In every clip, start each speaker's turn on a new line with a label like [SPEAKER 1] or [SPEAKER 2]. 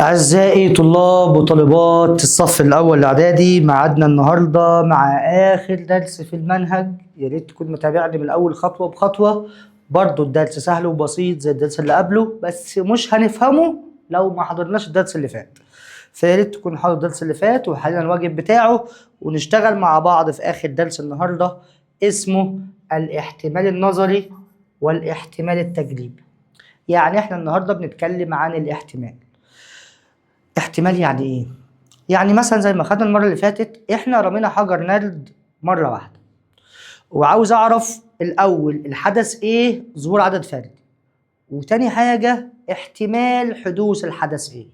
[SPEAKER 1] أعزائي طلاب وطالبات الصف الأول الإعدادي، معادنا النهاردة مع آخر درس في المنهج. يا ريت تكون متابعني من أول خطوة بخطوة. برضو الدرس سهل وبسيط زي الدرس اللي قبله، بس مش هنفهمه لو ما حضرناش الدرس اللي فات. فيا ريت تكون حاضر الدرس اللي فات وحلينا الواجب بتاعه، ونشتغل مع بعض في آخر درس النهاردة اسمه الاحتمال النظري والاحتمال التجريبي. يعني احنا النهاردة بنتكلم عن الاحتمال. احتمال يعني ايه؟ يعني مثلا زي ما خدنا المره اللي فاتت، احنا رمينا حجر نرد مره واحده، وعاوز اعرف الاول الحدث ايه ظهور عدد فردي، وتاني حاجه احتمال حدوث الحدث ايه.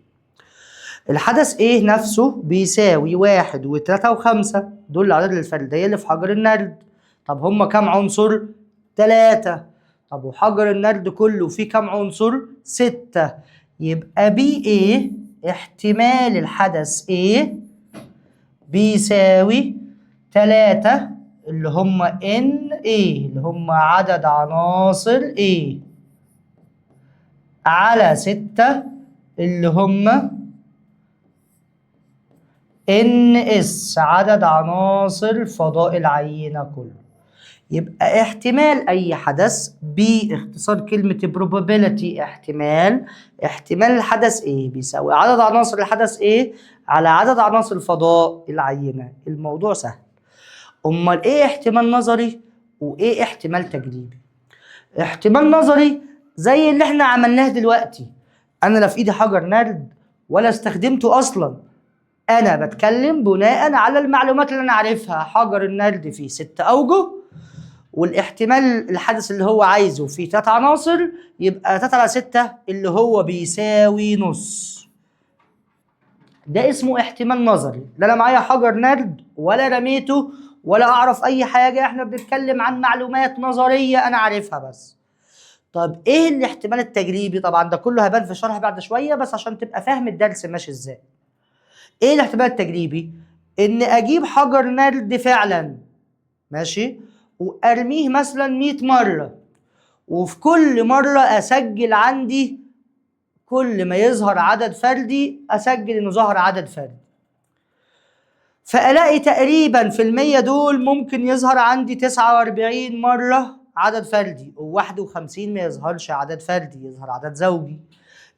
[SPEAKER 1] الحدث ايه نفسه بيساوي 1 و3 و5، دول الأعداد الفردية اللي في حجر النرد. طب هما كام عنصر؟ 3. طب وحجر النرد كله فيه كام عنصر؟ 6. يبقى بي ايه احتمال الحدث ايه بيساوي 3 اللي هم ان ايه اللي هم عدد عناصر ايه على 6 اللي هم ان اس عدد عناصر فضاء العينة كله. يبقى احتمال اي حدث باختصار كلمة probability احتمال الحدث ايه بيساوي عدد عناصر الحدث ايه على عدد عناصر فضاء العينة. الموضوع سهل. امال ايه احتمال نظري وايه احتمال تجريبي؟ احتمال نظري زي اللي احنا عملناه دلوقتي، انا لا في ايدي حجر نرد ولا استخدمته اصلا، انا بتكلم بناء على المعلومات اللي انا عارفها. حجر النرد فيه 6 اوجه، والاحتمال الحدث اللي هو عايزه فيه 3 عناصر، يبقى 3 على 6 اللي هو بيساوي نص. ده اسمه احتمال نظري. لا انا معايا حجر نرد ولا رميته ولا اعرف اي حاجه، احنا بنتكلم عن معلومات نظريه انا عارفها بس. طب ايه الاحتمال التجريبي؟ طبعا ده كله هيبان في الشرح بعد شويه، بس عشان تبقى فاهم الدرس ماشي ازاي. ايه الاحتمال التجريبي؟ ان اجيب حجر نرد فعلا ماشي، وارميه مثلا 100 مره، وفي كل مره اسجل عندي كل ما يظهر عدد فردي اسجل انه ظهر عدد فردي، فالاقي تقريبا في المية دول ممكن يظهر عندي 49 مره عدد فردي، و51 ما يظهرش عدد فردي، يظهر عدد زوجي.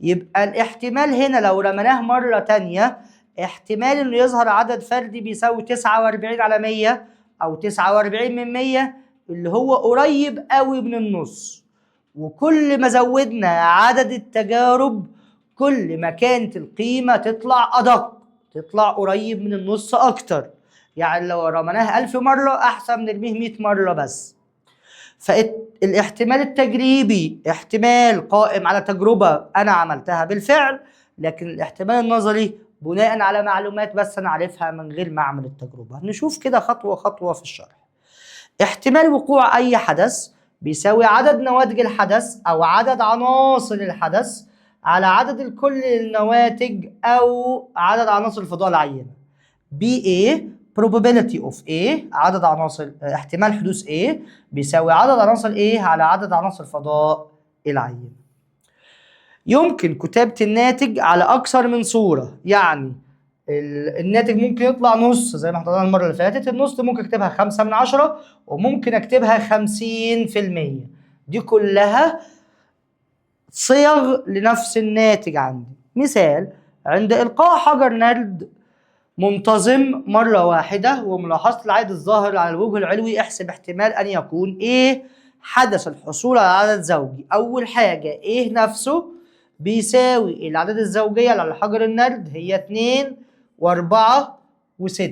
[SPEAKER 1] يبقى الاحتمال هنا لو رمناه مره تانية، احتمال انه يظهر عدد فردي بيساوي 49 على 100 او 49 من 100، اللي هو قريب قوي من النص. وكل ما زودنا عدد التجارب كل ما كانت القيمة تطلع أدق، تطلع قريب من النص أكتر. يعني لو رمناها 1000 مرة أحسن من نرميه 100 مرة بس. فالاحتمال التجريبي احتمال قائم على تجربة أنا عملتها بالفعل، لكن الاحتمال النظري بناء على معلومات بس أنا عارفها من غير ما أعمل التجربة. نشوف كده خطوة خطوة في الشرح. احتمال وقوع أي حدث بيساوي عدد نواتج الحدث أو عدد عناصر الحدث على عدد كل النواتج أو عدد عناصر الفضاء العينة. BA probability of A عدد عناصر احتمال حدوث A بيساوي عدد عناصر A على عدد عناصر فضاء العينة. يمكن كتابة الناتج على أكثر من صورة، يعني الناتج ممكن يطلع نص زي ما حضرنا المرة اللي فاتت، النص ممكن اكتبها 5/10 وممكن اكتبها 50%. دي كلها صيغ لنفس الناتج عندي. مثال: عند إلقاء حجر نرد منتظم مرة واحدة وملاحظة العدد الظاهر على الوجه العلوي، احسب احتمال أن يكون إيه حدث الحصول على عدد زوجي. أول حاجة إيه نفسه بيساوي الأعداد الزوجية على حجر النرد هي 2 و4 و6.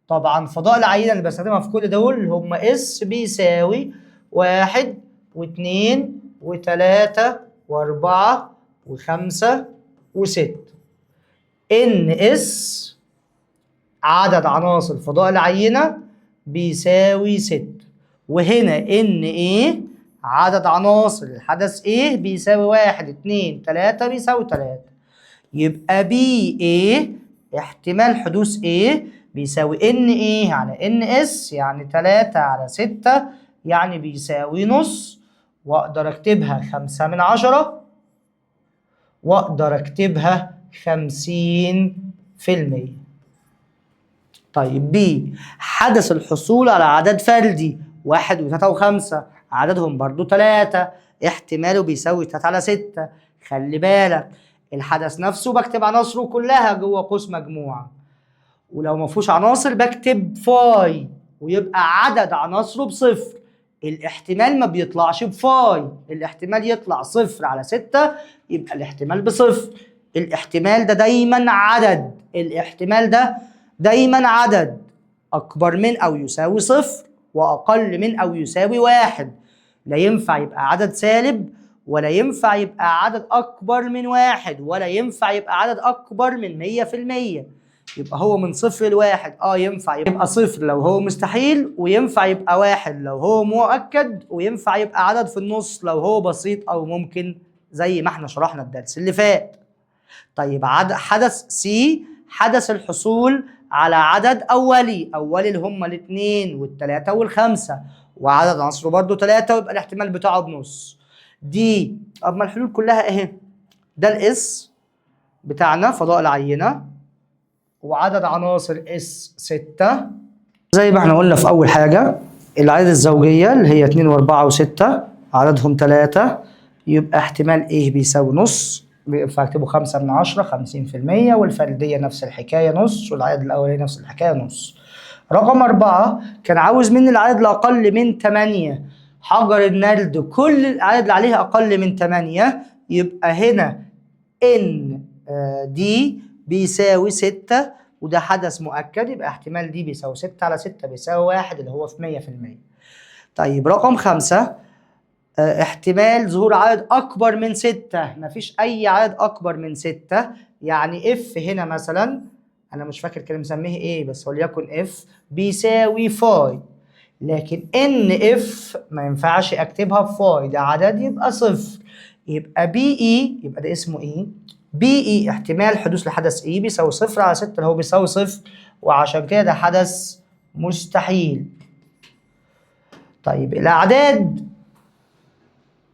[SPEAKER 1] طبعا فضاء العينة اللي بستخدمها في كل دول هم اس بيساوي 1 و2 و3 و4 و5 و6. ان اس عدد عناصر فضاء العينة بيساوي 6، وهنا ان ايه عدد عناصر الحدث ايه بيساوي 1 2 3 بيساوي 3. يبقى بي ايه احتمال حدوث ايه بيساوي ان ايه على ان اس، يعني 3 على 6 يعني بيساوي نص، واقدر اكتبها 5/10 واقدر اكتبها 50%. طيب بي، حدث الحصول على عدد فردي 1 و3 و5، عددهم برضو 3، احتماله بيساوي 3 على 6. خلي بالك الحدث نفسه بكتب عناصره كلها جوه قوس مجموعة، ولو ما فيهوش عناصر بكتب فاي ويبقى عدد عناصره بصفر. الاحتمال ما بيطلعش بفاي، الاحتمال يطلع 0 على 6 يبقى الاحتمال بصفر. الاحتمال ده دايما عدد، الاحتمال ده دايما عدد أكبر من أو يساوي 0 وأقل من أو يساوي 1. لا ينفع يبقى عدد سالب، ولا ينفع يبقى عدد أكبر من 1، ولا ينفع يبقى عدد أكبر من 100%. يبقى هو من 0 ل1. ينفع يبقى 0 لو هو مستحيل، وينفع يبقى 1 لو هو مؤكد، وينفع يبقى عدد في النص لو هو بسيط أو ممكن، زي ما احنا شرحنا الدرس اللي فات. طيب حدث سي، حدث الحصول على عدد أولي اللي هم 2 وال3 وال5، وعدد عناصره برضه 3 ويبقى الاحتمال بتاعه بنص. دي أما الحلول كلها اهي، ده الاس بتاعنا فضاء العينة، وعدد عناصر اس 6 زي ما احنا قلنا في أول حاجة. العدد الزوجية اللي هي 2 و4 و6 عددهم 3، يبقى احتمال ايه بيساوي نص، فاكتبه 5 من 10 50%، والفردية نفس الحكاية نص، والعدد الأولي نفس الحكاية نص. رقم 4 كان عاوز مني العدد اللي أقل من 8. حجر النرد كل العدد اللي عليها أقل من 8، يبقى هنا ان دي بيساوي 6، وده حدث مؤكد، يبقى احتمال دي بيساوي 6 على 6 بيساوي 1 اللي هو في 100%. طيب رقم 5 احتمال ظهور عدد أكبر من 6. مفيش أي عدد أكبر من 6، يعني اف هنا مثلا، أنا مش فاكر كان مسميه إيه بس وليكن اف بيساوي فاي، لكن ان اف ما ينفعش أكتبها بفاي، ده عدد يبقى صفر. يبقى بي إي، يبقى ده اسمه إيه؟ بي إي احتمال حدوث لحدث إي بيساوي 0 على 6 اللي هو بيساوي 0، وعشان كده ده حدث مستحيل. طيب الأعداد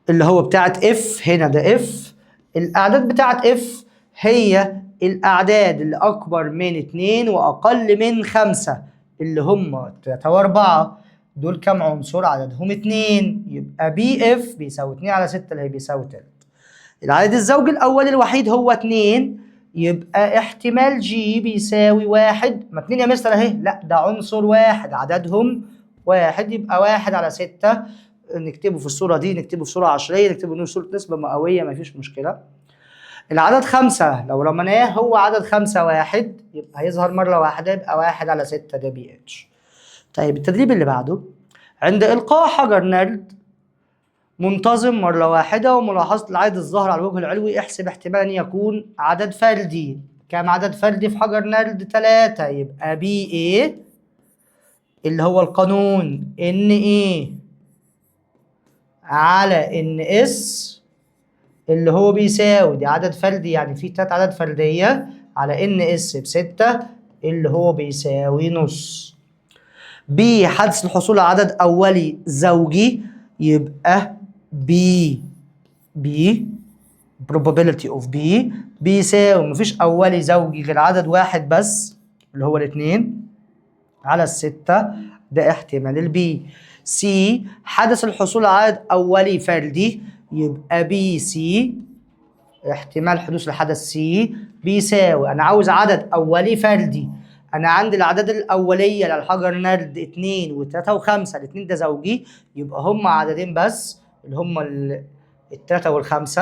[SPEAKER 1] اللي هو بتاعت اف هنا، ده اف، الاعداد بتاعت اف هي الاعداد اللي اكبر من 2 واقل من 5 اللي هم 3 و4. دول كام عنصر؟ عددهم 2، يبقى بي اف بيساوي 2 على 6 اللي هي بيساوي تلت. العدد الزوجي الاول الوحيد هو 2، يبقى احتمال جي بيساوي 1. ما 2 يا مستر اهي، لا ده عنصر واحد عددهم 1، يبقى 1 على 6. نكتبه في الصورة دي، نكتبه في صورة عشرية، نكتبه في صورة نسبة مئوية، مفيش مشكلة. العدد 5 لو رميناه هو عدد 5 1، يبقى هيظهر مرة واحدة، يبقى 1 على 6 ده بي اتش. طيب التدريب اللي بعده، عند إلقاء حجر نرد منتظم مرة واحدة وملاحظة العدد الظاهر على الوجه العلوي، احسب احتمال أن يكون عدد فردي. كام عدد فردي في حجر نرد؟ 3، يبقى بي ايه اللي هو القانون ان ايه على ان اس اللي هو بيساوي، دي عدد فردي يعني في 3 عدد فردية، على ان اس ب6 اللي هو بيساوي نص. بي حدث الحصول على عدد أولي زوجي، يبقى بي probability of B بيساوي مفيش أولي زوجي غير عدد واحد بس اللي هو 2 على 6، ده احتمال البي. سي حدث الحصول على عدد أولي فردي، يبقى بي سي احتمال حدوث الحدث سي بيساوي، أنا عاوز عدد أولي فردي، أنا عندي الأعداد الأولية للحجر نرد 2 و3 و5، الاتنين ده زوجي، يبقى هم عددين بس اللي هم ال3 وال5،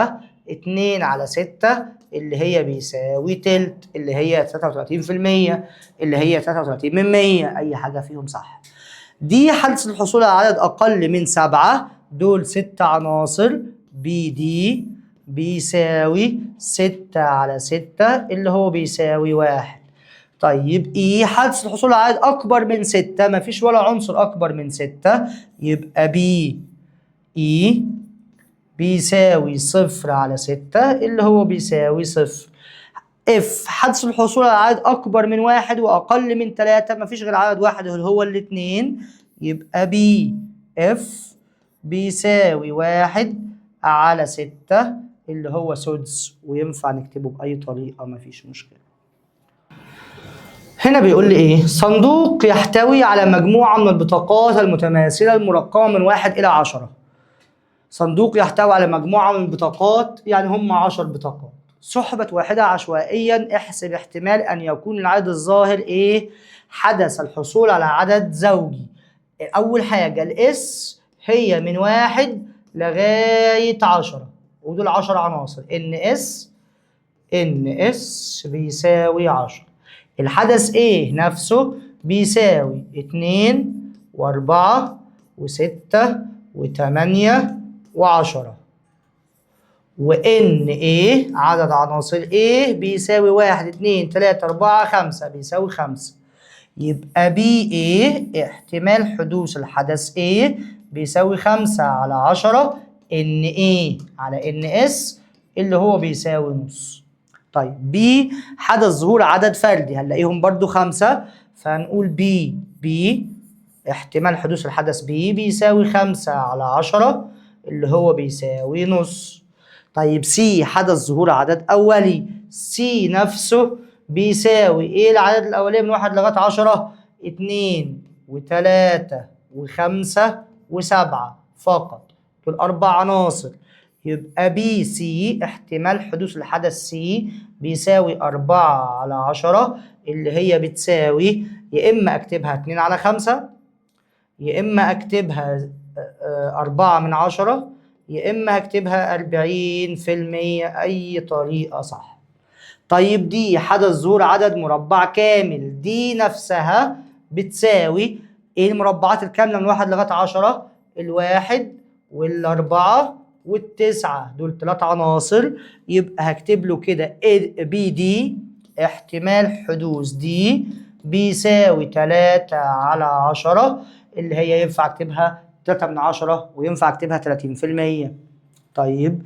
[SPEAKER 1] 2 على 6 اللي هي بيساوي تلت، اللي هي 33%، اللي هي 33 من 100، أي حاجة فيهم صح. دي حدث الحصول على عدد أقل من 7، دول 6 عناصر، بي دي بيساوي 6 على 6 اللي هو بيساوي 1. طيب إيه حدث الحصول على عدد أكبر من 6، مفيش ولا عنصر أكبر من 6، يبقى بي إي بيساوي 0 على 6 اللي هو بيساوي 0. اف حدث الحصول على عدد أكبر من 1 وأقل من 3، مفيش غير عدد واحد اللي هو الاتنين، يبقى بي اف بيساوي 1 على 6 اللي هو سدس، وينفع نكتبه بأي طريقة مفيش مشكلة. هنا بيقول لي ايه؟ صندوق يحتوي على مجموعة من البطاقات المتماثلة المرقمة من 1 إلى 10. صندوق يحتوي على مجموعة من البطاقات، يعني هم 10 بطاقات. سحبت واحدة عشوائيا، احسب احتمال أن يكون العدد الظاهر ايه؟ حدث الحصول على عدد زوجي. أول حاجة الإس هي من 1 لغاية 10، ودول 10 عناصر. ان اس بيساوي 10. الحدث ايه نفسه بيساوي 2 و4 و6 و8 و10. وان ايه عدد عناصر ايه بيساوي 1 2 3 4 5 بيساوي 5. يبقى بي ايه احتمال حدوث الحدث ايه بيساوي 5 على 10 ان ايه على ان اس اللي هو بيساوي نص. طيب بي حدث ظهور عدد فردي، هنلاقيهم برضو 5، فهنقول بي احتمال حدوث الحدث بي بيساوي 5 على 10 اللي هو بيساوي نص. طيب سي حدث ظهور عدد أولي، سي نفسه بيساوي ايه العدد الأولية من 1 لغاية 10؟ 2 و3 و5 و7 فقط، دول 4 عناصر. يبقى بي سي احتمال حدوث الحدث سي بيساوي 4 على 10 اللي هي بتساوي، يا إما أكتبها 2 على 5، يا إما أكتبها 4 من 10، يا إما أكتبها 40%، أي طريقة صح. طيب دي حدث ظهور عدد مربع كامل، دي نفسها بتساوي ايه المربعات الكاملة من 1 لغاية 10؟ 1 وال4 وال9، دول 3 عناصر. يبقى هكتب له كده بي دي احتمال حدوث دي بيساوي 3 على 10 اللي هي ينفع اكتبها 3 من 10 وينفع اكتبها 30%. طيب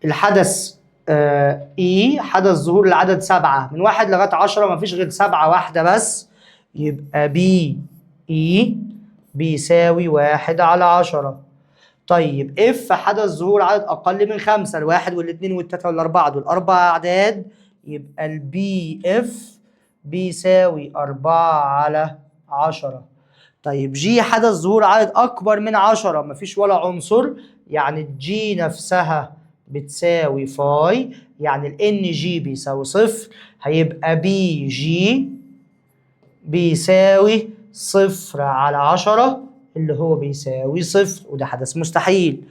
[SPEAKER 1] الحدث اي حدث ظهور العدد 7 من 1 لغايه 10 مفيش غير 7 واحده بس، يبقى بي اي بيساوي 1 على 10. طيب اف حدث ظهور عدد اقل من 5، الواحد والاثنين والثلاثه والاربعه دول 4 اعداد، يبقى البي اف بيساوي 4 على 10. طيب جي حدث ظهور عدد اكبر من 10، مفيش ولا عنصر، يعني الجي نفسها بتساوي فاي، يعني الان جي بيساوي 0، هيبقى بي جي بيساوي 0 على 10 اللي هو بيساوي 0، وده حدث مستحيل.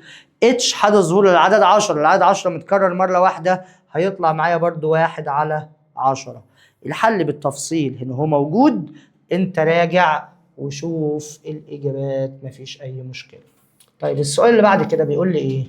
[SPEAKER 1] اتش حدث ظهور العدد 10، العدد 10 متكرر مرة واحدة، هيطلع معايا برضو 1 على 10. الحل بالتفصيل هنا هو موجود، انت راجع وشوف الإجابات مفيش أي مشكلة. طيب السؤال اللي بعد كده بيقول لي إيه؟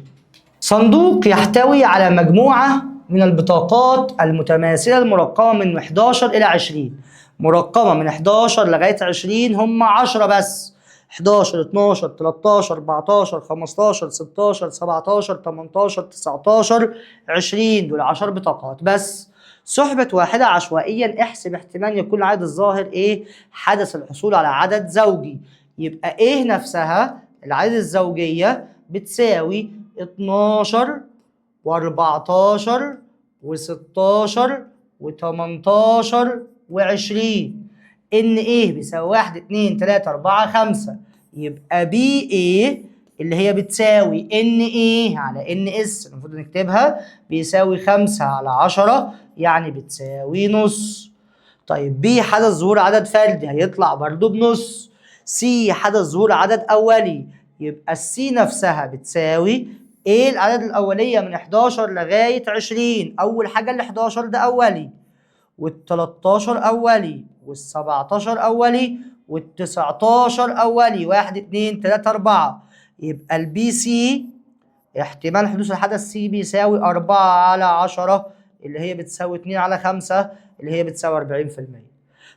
[SPEAKER 1] صندوق يحتوي على مجموعة من البطاقات المتماثلة المرقمة من 11 إلى 20. مرقمة من 11 لغاية 20 هم 10 بس، 11 12 13 14 15 16 17 18 19 20، دول 10 بطاقات بس. سحبت واحدة عشوائيا، احسب احتمال يكون العدد الظاهر ايه؟ حدث الحصول على عدد زوجي. يبقى ايه نفسها العدد الزوجية بتساوي 12 و14 و16 و18 و20. ان ايه بيساوي 1 2 3 4 5، يبقى بي ايه اللي هي بتساوي ان ايه على ان اس، المفروض نكتبها بيساوي 5 على 10 يعني بتساوي نص. طيب بي حدث ظهور عدد فردي هيطلع برضو بنص. سي حدث ظهور عدد اولي، يبقى السي نفسها بتساوي ايه العدد الاوليه من 11 لغايه 20. اول حاجه ال 11 ده اولي، وال13 اولي، وال17 اولي، وال19 اولي، 1 2 3 4. يبقى البي سي احتمال حدوث الحدث سي بيساوي 4 على 10 اللي هي بتساوي 2 على 5 اللي هي بتساوي 40%.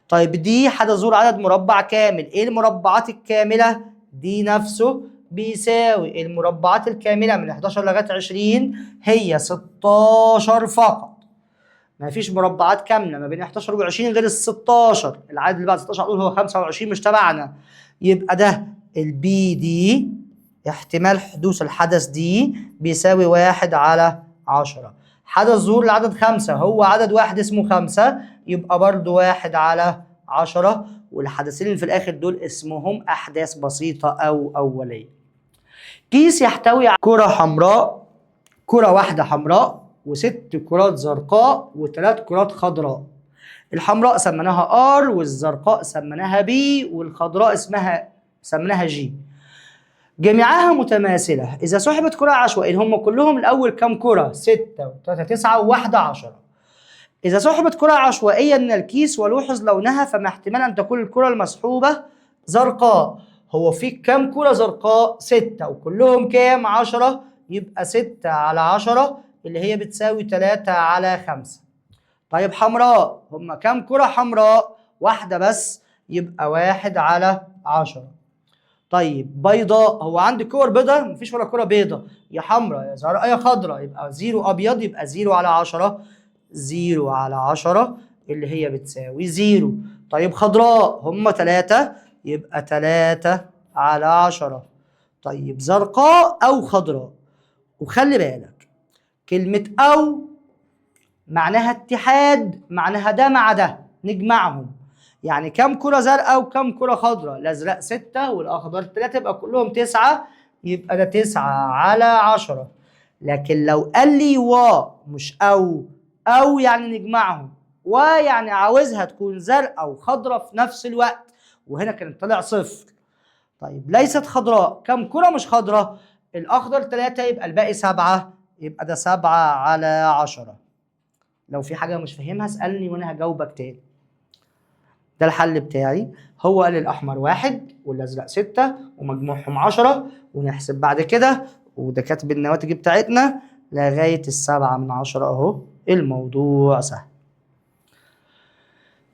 [SPEAKER 1] طيب دي حدث ظهور عدد مربع كامل، ايه المربعات الكامله؟ دي نفسه بيساوي المربعات الكامله من 11 لغايه 20 هي 16 فقط، ما فيش مربعات كامله ما بين 11 و20 غير ال 16، العدد اللي بعد 16 هنقول هو 25 مش تبعنا. يبقى ده البي دي احتمال حدوث الحدث دي بيساوي 1 على 10. حدث ظهور العدد 5 هو عدد واحد اسمه 5، يبقى برضو 1 على 10. والحدثين اللي في الآخر دول اسمهم أحداث بسيطة أو أولية. كيس يحتوي على كرة حمراء، كرة واحدة حمراء وست كرات زرقاء وثلاث كرات خضراء. الحمراء سميناها R، والزرقاء سميناها B، والخضراء سميناها G. جميعها متماثلة. إذا سحبت كرة عشوائية، هم كلهم الأول كم كرة؟ 6 و3 9 و1 10. إذا سحبت كرة عشوائية من الكيس ولوحظ لونها، فما احتمال أن تكون الكرة المسحوبة زرقاء. هو في كم كرة زرقاء؟ 6، وكلهم كام؟ 10. يبقى 6 على 10 اللي هي بتساوي 3 على 5. طيب حمراء، هم كم كرة حمراء؟ واحدة بس، يبقى 1 على 10. طيب بيضاء، هو عندي كور بيضاء؟ مفيش ولا كرة بيضاء، يا حمراء يا زرقاء يا خضراء، يبقى 0 أبيض، يبقى 0 على 10. 0 على 10 اللي هي بتساوي 0. طيب خضراء، هم 3، يبقى 3 على 10. طيب زرقاء أو خضراء، وخلي بالك كلمة أو معناها اتحاد، معناها ده مع ده نجمعهم. يعني كم كرة زرقاء وكم كرة خضراء؟ الأزرق 6 والأخضر 3، يبقى كلهم 9، يبقى ده 9 على 10. لكن لو قال لي و مش أو يعني نجمعهم، ويعني عاوزها تكون زرقاء وخضراء في نفس الوقت، وهنا كان طلع 0. طيب ليست خضراء، كم كرة مش خضراء؟ الأخضر 3، يبقى الباقي 7، يبقى ده 7 على 10. لو في حاجة مش فاهمها اسألني وأنا هجاوبك تاني. ده الحل بتاعي. هو قال الأحمر 1 والأزرق 6 ومجموعهم 10، ونحسب بعد كده، وده كاتب النواتج بتاعتنا لغاية 7 من 10 أهو. الموضوع سهل.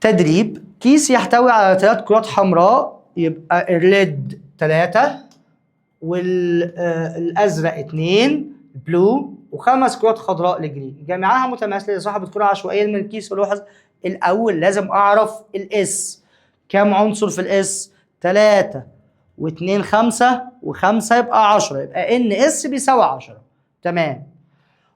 [SPEAKER 1] تدريب: كيس يحتوي على 3 كرات حمراء، يبقى الريد 3 والأزرق 2 بلو، و5 كرات خضراء لجرين. جميعها متماثلة. لصاحب كرة عشوائية من الكيس، ولوحظ الأول لازم أعرف الإس. كم عنصر في الإس؟ 3 و2 5 و5 يبقى 10، يبقى إن إس بيساوي 10. تمام.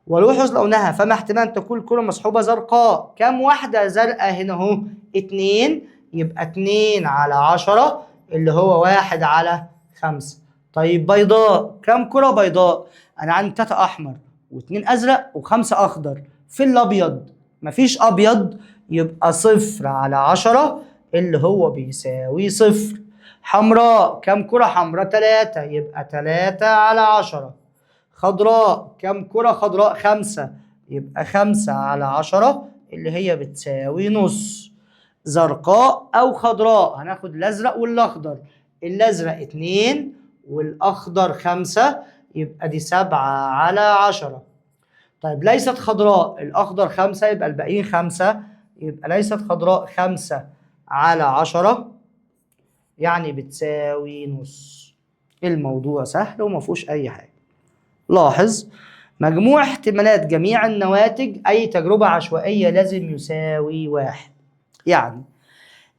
[SPEAKER 1] ولوحظ لونها، فما احتمال تكون الكرة مسحوبة زرقاء. كم واحدة زرقاء هنا أهو؟ 2، يبقى 2 على 10 اللي هو 1 على 5. طيب بيضاء، كم كرة بيضاء؟ أنا عندي 3 أحمر و2 أزرق و5 أخضر. في الأبيض مفيش أبيض، يبقى 0 على 10 اللي هو بيساوي 0. حمراء، كم كرة حمراء؟ 3، يبقى 3 على 10. خضراء، كم كرة خضراء؟ 5، يبقى 5 على 10 اللي هي بتساوي نص. زرقاء أو خضراء، هناخد الأزرق والأخضر. الأزرق 2 والأخضر 5، يبقى دي 7 على 10. طيب ليست خضراء، الأخضر 5 يبقى الباقيين 5، يبقى ليست خضراء 5 على 10 يعني بتساوي نص. الموضوع سهل وما فيهوش أي حاجة. لاحظ مجموع احتمالات جميع النواتج أي تجربة عشوائية لازم يساوي 1. يعني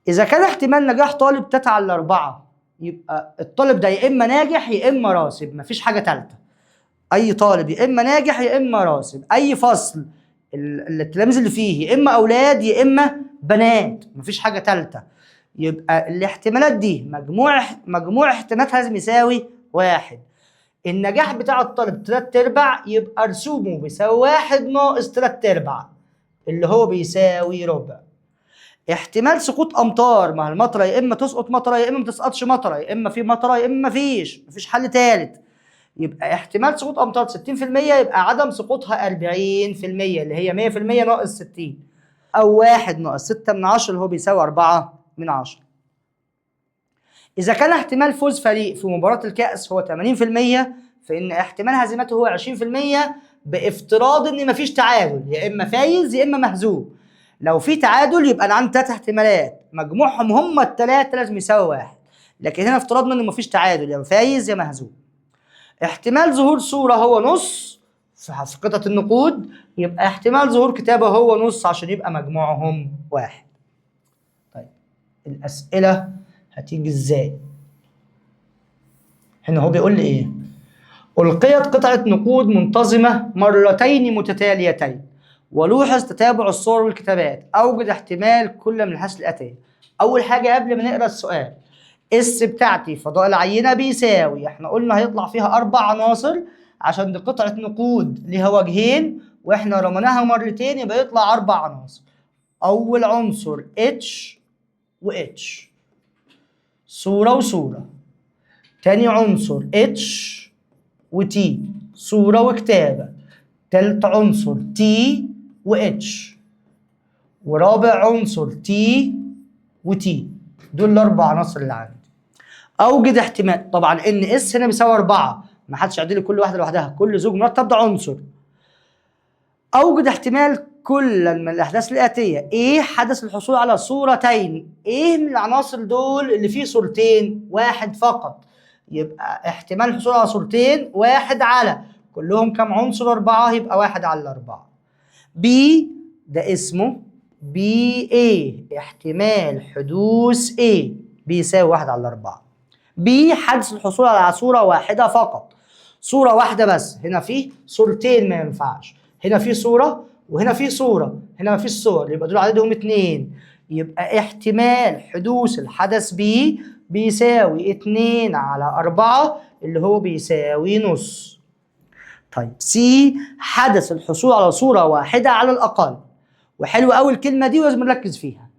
[SPEAKER 1] إذا كان احتمال نجاح طالب 3 على 4، يبقى الطالب ده يا إما ناجح يا إما راسب، مفيش حاجة تالتة. أي طالب يا إما ناجح يا إما راسب. أي فصل التلاميذ اللي فيه يا إما أولاد يا إما بنات، مفيش حاجة تالتة. يبقى الاحتمالات دي مجموع احتمالاتها لازم يساوي 1. النجاح بتاع الطالب 3/4، يبقى رسومه بيساوي 1 ناقص 3/4 اللي هو بيساوي ربع. احتمال سقوط امطار، ما المطره يا اما تسقط مطره يا اما ما تسقطش مطره، يا اما في مطره يا اما مفيش حل ثالث. يبقى احتمال سقوط امطار 60%، يبقى عدم سقوطها 40% اللي هي 100% ناقص 60، او 1 ناقص 6 من 10 اللي هو بيساوي 4 من 10. إذا كان احتمال فوز فريق في مباراة الكأس هو 80%، فإن احتمال هزيمته هو 20%، بافتراض إن مفيش تعادل، يا إما فايز يا إما مهزوم. لو في تعادل يبقى أنا عندي 3 احتمالات مجموعهم هم الثلاثة لازم يساوي 1، لكن هنا افترضنا إن مفيش تعادل، يا فايز يا مهزوم. احتمال ظهور صورة هو نص في قطعة النقود، يبقى احتمال ظهور كتابة هو نص عشان يبقى مجموعهم 1. طيب الأسئلة هتيجي ازاي؟ هنا هو بيقول لي ايه؟ ألقيت قطعة نقود منتظمة مرتين متتاليتين ولوحظ تتابع الصور والكتابات، أوجد احتمال كل من الحالات الآتية. أول حاجة قبل ما نقرأ السؤال، اس بتاعتي فضاء العينة بيساوي، احنا قلنا هيطلع فيها 4 عناصر عشان دي قطعة نقود ليها وجهين واحنا رميناها مرتين يبقى يطلع 4 عناصر. أول عنصر اتش واتش، صورة وصورة. تاني عنصر اتش وتي، صورة وكتابة. تالت عنصر تي واتش، ورابع عنصر تي وتي. دول الاربع عناصر اللي عندي. اوجد احتمال، طبعا ان اس هنا بيساوي 4، ما حدش يعدي لي كل واحده لوحدها، كل زوج مرتب ده عنصر. اوجد احتمال كل من الاحداث الاتيه. ايه حدث الحصول على صورتين؟ ايه من العناصر دول اللي فيه صورتين؟ واحد فقط، يبقى احتمال الحصول على صورتين 1 على كلهم كم عنصر؟ 4، يبقى 1 على 4. بي ده اسمه بي ايه، احتمال حدوث ايه بيساوي 1 على 4. بي حدث الحصول على صورة واحدة فقط، صورة واحدة بس. هنا في صورتين ما ينفعش، هنا في صورة وهنا في صورة، هنا ما فيش صور، يبقى دول عددهم 2. يبقى احتمال حدوث الحدث بي بيساوي 2 على 4 اللي هو بيساوي نص. طيب سي حدث الحصول على صورة واحدة على الأقل. وحلو قوي الكلمة دي ولازم نركز فيها.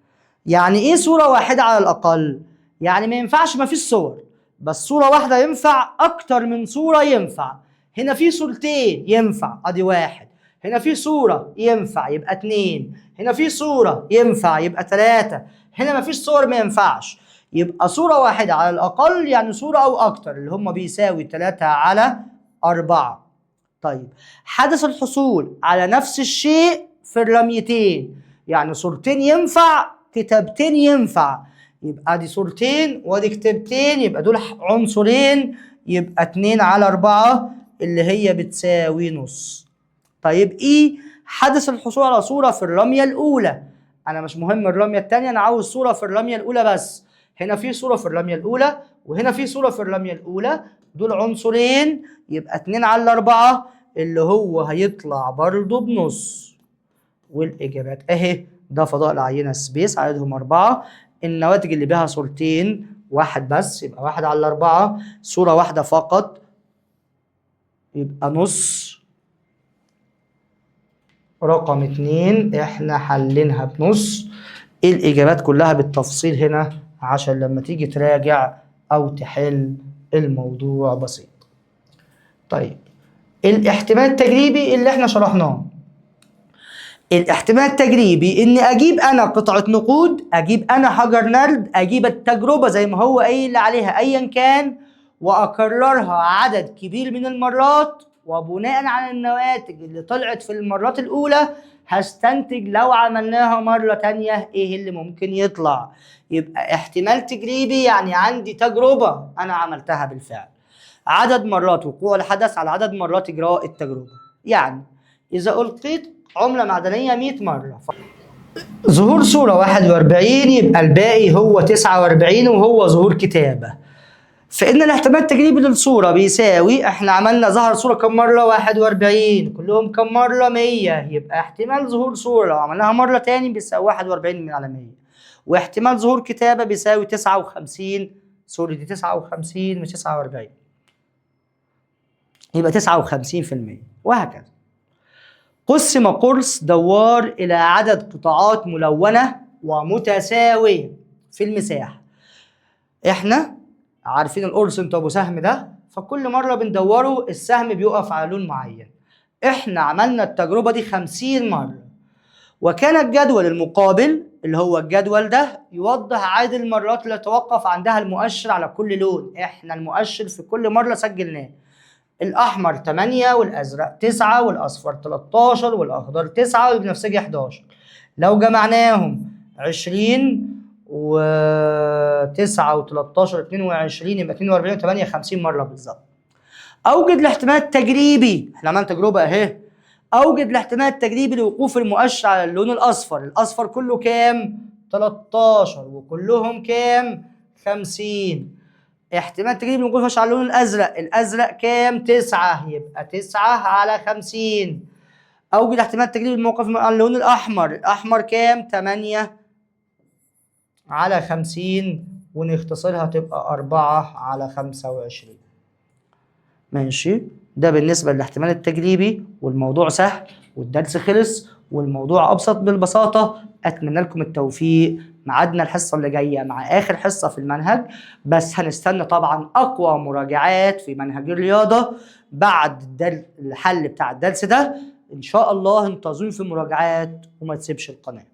[SPEAKER 1] يعني إيه صورة واحدة على الأقل؟ يعني ما ينفعش ما فيش صور، بس صورة واحدة ينفع، أكتر من صورة ينفع. هنا في صورتين ينفع أدي 1، هنا في صورة ينفع يبقى 2، هنا في صورة ينفع يبقى 3، هنا ما فيش صور ما ينفعش. يبقى صورة واحدة على الأقل يعني صورة أو أكتر اللي هم بيساوي 3 على 4. طيب حدث الحصول على نفس الشيء في الرميتين، يعني صورتين ينفع كتابتين ينفع، يبقى دي صورتين وادي كتابتين، يبقى دول عنصرين، يبقى 2 على 4 اللي هي بتساوي نص. طيب ايه حدث الحصول على صورة في الرمية الأولى؟ أنا مش مهم الرمية التانية، أنا عاوز صورة في الرمية الأولى بس. هنا في صورة في الرمية الأولى وهنا في صورة في الرمية الأولى، دول عنصرين، يبقى 2 على 4 اللي هو هيطلع برضه بنص. والإجابات أهي، ده فضاء العينة سبيس عددهم 4. النواتج اللي بها صورتين 1 بس يبقى 1 على 4، صورة واحدة فقط يبقى نص. رقم 2 احنا حلينها بنص. الإجابات كلها بالتفصيل هنا عشان لما تيجي تراجع أو تحل الموضوع بسيط. طيب الاحتمال التجريبي اللي احنا شرحناه، الاحتمال التجريبي ان اجيب انا قطعة نقود، اجيب انا حجر نرد، اجيب التجربة زي ما هو قايل عليها ايا كان واكررها عدد كبير من المرات، وبناء على النواتج اللي طلعت في المرات الاولى هستنتج لو عملناها مرة تانية ايه اللي ممكن يطلع. يبقى احتمال تجريبي يعني عندي تجربة انا عملتها بالفعل، عدد مرات وقوع الحدث على عدد مرات اجراء التجربة. يعني اذا القيت عملة معدنية 100 مرة، ظهور صورة 41 يبقى الباقي هو 49 وهو ظهور كتابة. فإن الاحتمال التجريبي للصورة بيساوي، احنا عملنا ظهر صورة كم مرة؟ 41، كلهم كم مرة؟ 100، يبقى احتمال ظهور صورة لو عملناها مرة تاني بيساوي 41 من على 100، واحتمال ظهور كتابة بيساوي 59. سوري دي 59 مش 49، يبقى 59%، وهكذا. قسم قرص دوار إلى عدد قطاعات ملونة ومتساوية في المساحة. احنا عارفين القرص انتوا ابو سهم ده، فكل مرة بندوره السهم بيقف على لون معين. احنا عملنا التجربة دي 50 مرة، وكان الجدول المقابل اللي هو الجدول ده يوضح عدد المرات اللي توقف عندها المؤشر على كل لون. احنا المؤشر في كل مرة سجلناه، الأحمر 8 والأزرق 9 والأصفر 13 والأخضر 9 والبنفسجي 11. لو جمعناهم 20 و9 و13 22 يبقى 42 و8 50 مرة بالظبط. أوجد الاحتمال التجريبي، احنا عملنا تجربة أهي. أوجد الاحتمال التجريبي لوقوف المؤشر على اللون الأصفر. الأصفر كله كام؟ 13 وكلهم كام؟ 50. احتمال تجيب الموجود فيهاش على اللون الازرق، الازرق كام؟ 9، يبقى 9 على 50. اوجد احتمال تجريب الموقف على اللون الاحمر، الاحمر كام؟ 8 على 50 ونختصرها تبقى 4 على 25. ماشي، ده بالنسبة للاحتمال التجريبي، والموضوع سهل والدرس خلص والموضوع أبسط بالبساطة. أتمنى لكم التوفيق. ميعادنا الحصة اللي جاية مع آخر حصة في المنهج، بس هنستنى طبعا أقوى مراجعات في منهج الرياضة بعد الحل بتاع الدرس ده. إن شاء الله انتظروني في المراجعات وما تسيبش القناة.